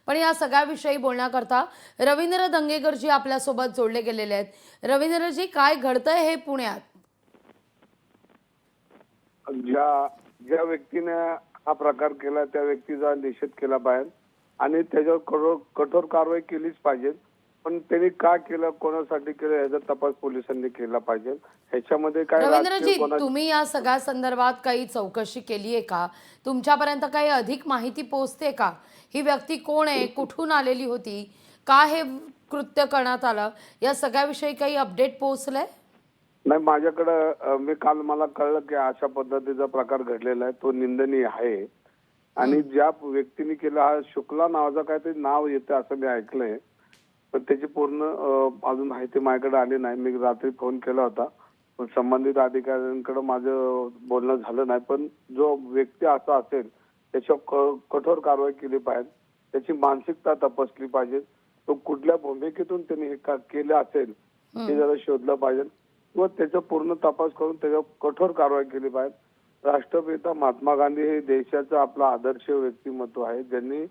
पण या सगळ्याविषयी बोलण्याकरता रवींद्र दंगेकरजी आपल्यासोबत जोडले गेलेले आहेत। रवींद्रजी, काय घडतंय हे पुण्यात? ज्या ज्या व्यक्तीने हा प्रकार केला त्या व्यक्तीचा निषेध केला पाहिजे आणि त्याच्यावर कठोर कारवाई केलीच पाहिजे। पण त्यांनी का केलं, कोणासाठी केलं याचा तपास पोलिसांनी केला पाहिजे। ह्याच्यामध्ये काय रवींद्रजी, तुम्ही या सगळ्या संदर्भात काही चौकशी केली आहे का? तुमच्यापर्यंत काही अधिक माहिती पोहोचते का? ही व्यक्ती कोण आहे, कुठून आलेली होती, का हे कृत्य करण्यात आलं, या सगळ्याविषयी काही अपडेट पोहोचलंय? नाही, माझ्याकडे मी काल मला कळलं की अशा पद्धतीचा प्रकार घडलेला आहे, तो निंदनीय आहे। आणि ज्या व्यक्तीने केला हा शुक्ला नावाचा काहीतरी नाव येतं असं मी ऐकलंय, पण त्याची पूर्ण अजून माहिती माझ्याकडे आली नाही। मी रात्री फोन केला होता पण संबंधित अधिकाऱ्यांकडे माझं बोलणं झालं नाही। पण जो व्यक्ती असा असेल त्याच्यावर कठोर कारवाई केली पाहिजे, त्याची मानसिकता तपासली पाहिजे, तो कुठल्या भूमिकेतून त्यांनी हे केलं असेल हे जरा शोधलं पाहिजे व त्याचा पूर्ण तपास करून त्याच्यावर कठोर कारवाई केली पाहिजे। राष्ट्रपिता महात्मा गांधी हे देशाचं आपलं आदर्श व्यक्तिमत्व आहे, ज्यांनी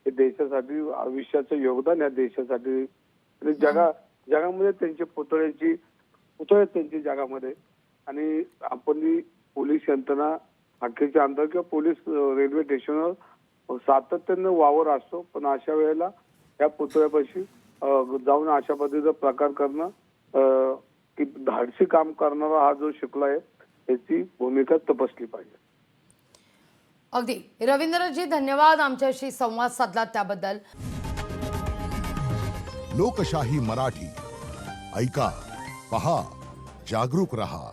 हे देशासाठी आयुष्याचं योगदान या देशासाठी जगामध्ये त्यांचे पुतळे त्यांची जगामध्ये। आणि आपण पोलीस यंत्रणा अखेरच्या अंतर किंवा पोलीस रेल्वे स्टेशनवर सातत्याने वावर असतो, पण अशा वेळेला या पुतळ्यापाशी जाऊन अशा पद्धतीचा प्रकार करणं की धाडसी काम करणारा हा जो शुक्ला आहे याची भूमिका तपासली पाहिजे। अगदी रवींद्रजी, धन्यवाद आमच्याशी संवाद साधला त्याबद्दल। लोकशाही मराठी ऐका, पहा, जागरूक रहा।